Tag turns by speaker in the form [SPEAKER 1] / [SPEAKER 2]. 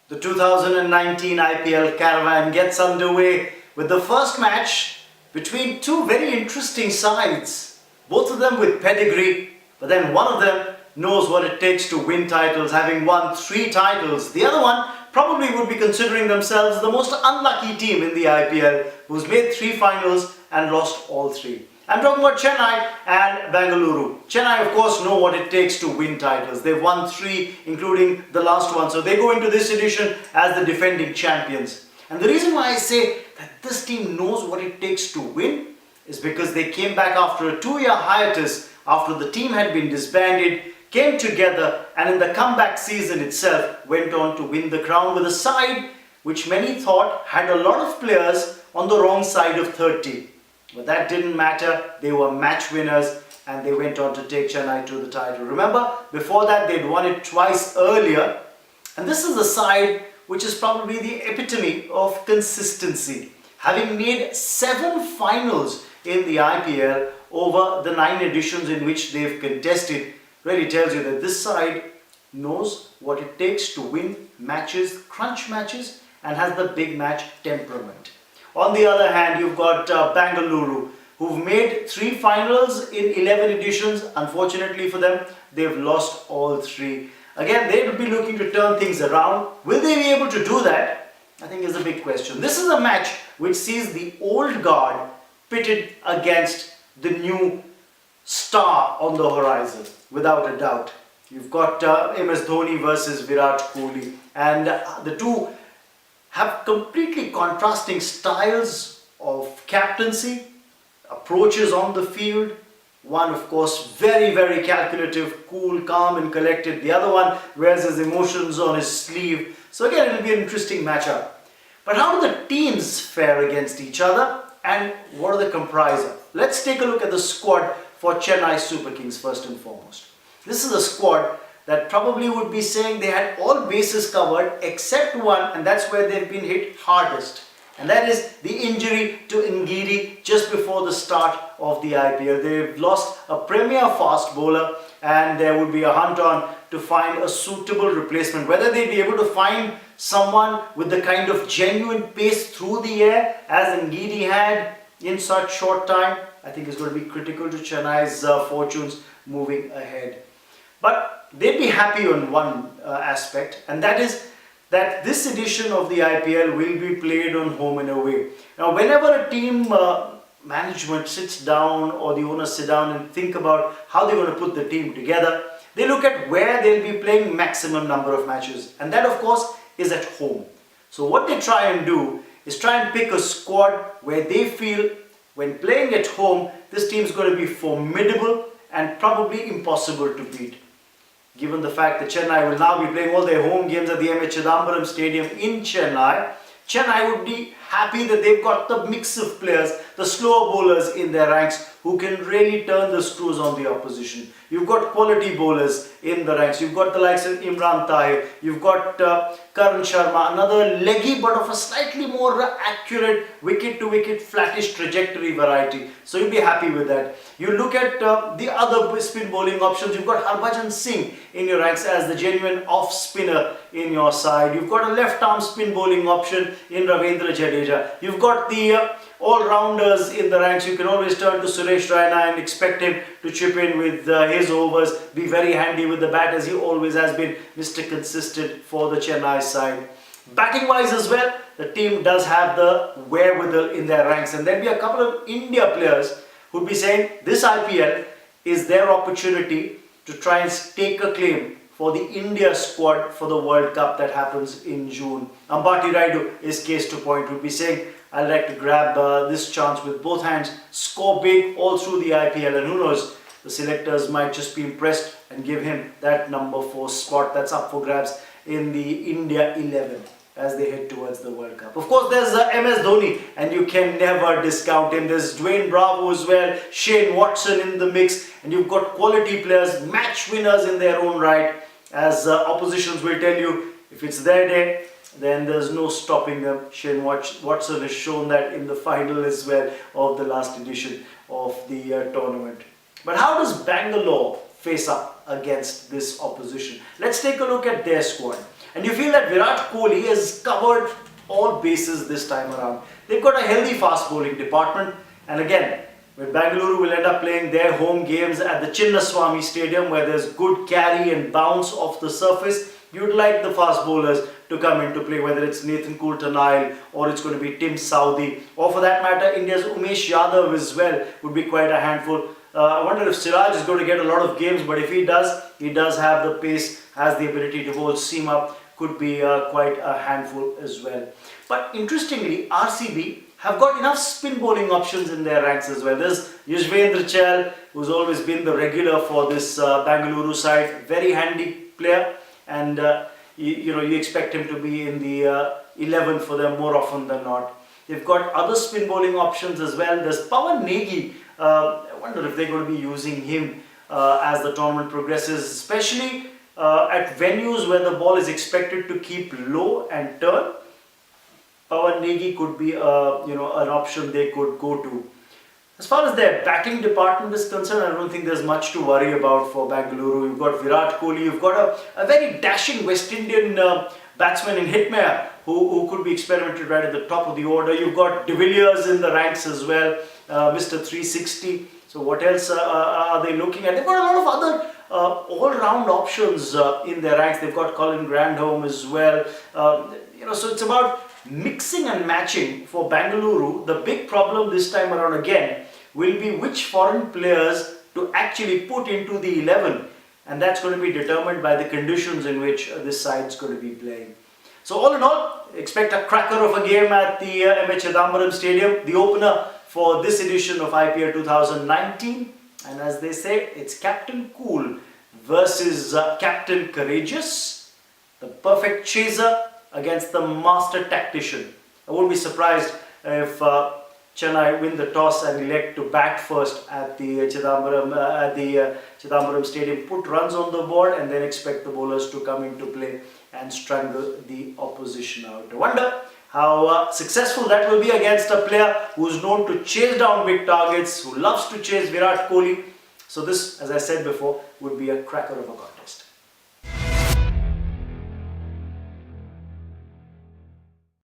[SPEAKER 1] The 2019 IPL caravan gets underway with the first match between two very interesting sides, both of them with pedigree, but then one of them knows what it takes to win titles, having won 3 titles. The other one probably would be considering themselves the most unlucky team in the IPL, who's made 3 finals and lost all 3. I'm talking about Chennai and Bengaluru. Chennai, of course, know what it takes to win titles. They've won 3, including the last one. So they go into this edition as the defending champions. And the reason why I say that this team knows what it takes to win is because they came back after a 2-year hiatus, after the team had been disbanded, came together, and in the comeback season itself went on to win the crown with a side which many thought had a lot of players on the wrong side of 30. But that didn't matter. They were match winners and they went on to take Chennai to the title. Remember, before that they'd won it twice earlier. And this is a side which is probably the epitome of consistency. Having made 7 finals in the IPL over the 9 editions in which they've contested, really tells you that this side knows what it takes to win matches, crunch matches, and has the big match temperament. On the other hand, you've got Bengaluru, who've made 3 finals in 11 editions. Unfortunately for them, they've lost all 3. Again, they will be looking to turn things around. Will they be able to do that? I think is a big question. This is a match which sees the old guard pitted against the new star on the horizon, without a doubt. You've got MS Dhoni versus Virat Kohli, and the two have completely contrasting styles of captaincy, approaches on the field. One, of course, very calculative, cool, calm and collected. The other one wears his emotions on his sleeve. So again, it will be an interesting matchup. But how do the teams fare against each other, and what are they comprised of? Let's take a look at the squad for Chennai Super Kings first and foremost. This is a squad that probably would be saying they had all bases covered except one, and that's where they've been hit hardest. And that is the injury to Ngidi just before the start of the IPL. They've lost a premier fast bowler and there would be a hunt on to find a suitable replacement. Whether they'd be able to find someone with the kind of genuine pace through the air as Ngidi had in such short time, I think is going to be critical to Chennai's fortunes moving ahead. But they'd be happy on one aspect, and that is that this edition of the IPL will be played on home and away. Now, whenever a team management sits down or the owners sit down and think about how they're going to put the team together, they look at where they'll be playing maximum number of matches, and that of course is at home. So what they try and do is try and pick a squad where they feel when playing at home, this team is going to be formidable and probably impossible to beat. Given the fact that Chennai will now be playing all their home games at the M.A. Chidambaram Stadium in Chennai, Chennai would be happy that they've got the mix of players, the slower bowlers in their ranks who can really turn the screws on the opposition. You've got quality bowlers in the ranks. You've got the likes of Imran Tahir. You've got Karan Sharma, another leggy but of a slightly more accurate wicket-to-wicket flattish trajectory variety. So you'll be happy with that. You look at the other spin bowling options. You've got Harbhajan Singh in your ranks as the genuine off-spinner in your side. You've got a left-arm spin bowling option in Ravindra Jadeja. You've got the all-rounders in the ranks. You can always turn to Suresh Raina and expect him to chip in with his overs, be very handy with the bat as he always has been Mr. Consistent for the Chennai side. Batting wise as well, the team does have the wherewithal in their ranks, and there'll be a couple of India players who'd be saying this IPL is their opportunity to try and stake a claim for the India squad for the World Cup that happens in June. Ambati Raidu is case to point, would be saying I'd like to grab this chance with both hands, score big all through the IPL, and who knows, the selectors might just be impressed and give him that number 4 spot that's up for grabs in the India 11 as they head towards the World Cup. Of course, there's MS Dhoni, and you can never discount him. There's Dwayne Bravo as well, Shane Watson in the mix, and you've got quality players, match winners in their own right, as oppositions will tell you, if it's their day, then there's no stopping them. Shane Watson has shown that in the final as well of the last edition of the tournament. But how does Bangalore face up against this opposition? Let's take a look at their squad. And you feel that Virat Kohli has covered all bases this time around. They've got a healthy fast bowling department, and again, with Bengaluru will end up playing their home games at the Chinnaswamy Stadium, where there's good carry and bounce off the surface. You'd like the fast bowlers to come into play, whether it's Nathan Coulter-Nile or it's going to be Tim Southee, or for that matter India's Umesh Yadav as well would be quite a handful. I wonder if Siraj is going to get a lot of games, but if he does have the pace, has the ability to bowl seam up, could be quite a handful as well. But interestingly, RCB have got enough spin bowling options in their ranks as well. There's Yuzvendra Chahal, who's always been the regular for this Bengaluru side, very handy player, and you expect him to be in the 11 for them more often than not. They've got other spin bowling options as well. There's Pawan Negi. I wonder if they're going to be using him as the tournament progresses, especially at venues where the ball is expected to keep low and turn. Pawan Negi could be an option they could go to. As far as their batting department is concerned, I don't think there's much to worry about for Bengaluru. You've got Virat Kohli, you've got a very dashing West Indian batsman in Hitmaier who could be experimented right at the top of the order. You've got De Villiers in the ranks as well, Mr. 360. So what else are they looking at? They've got a lot of other all-round options in their ranks. They've got Colin Grandholm as well. So it's about mixing and matching for Bengaluru. The big problem this time around again will be which foreign players to actually put into the 11, and that's going to be determined by the conditions in which this side is going to be playing. So all in all, expect a cracker of a game at the M.A. Chidambaram Stadium, the opener for this edition of IPL 2019, and as they say, it's Captain Cool versus Captain Courageous, the perfect chaser against the master tactician. I won't be surprised if Chennai win the toss and elect to bat first at the Chidambaram Stadium, put runs on the board, and then expect the bowlers to come into play and strangle the opposition out. I wonder how successful that will be against a player who's known to chase down big targets, who loves to chase Virat Kohli. So this, as I said before, would be a cracker of a contest.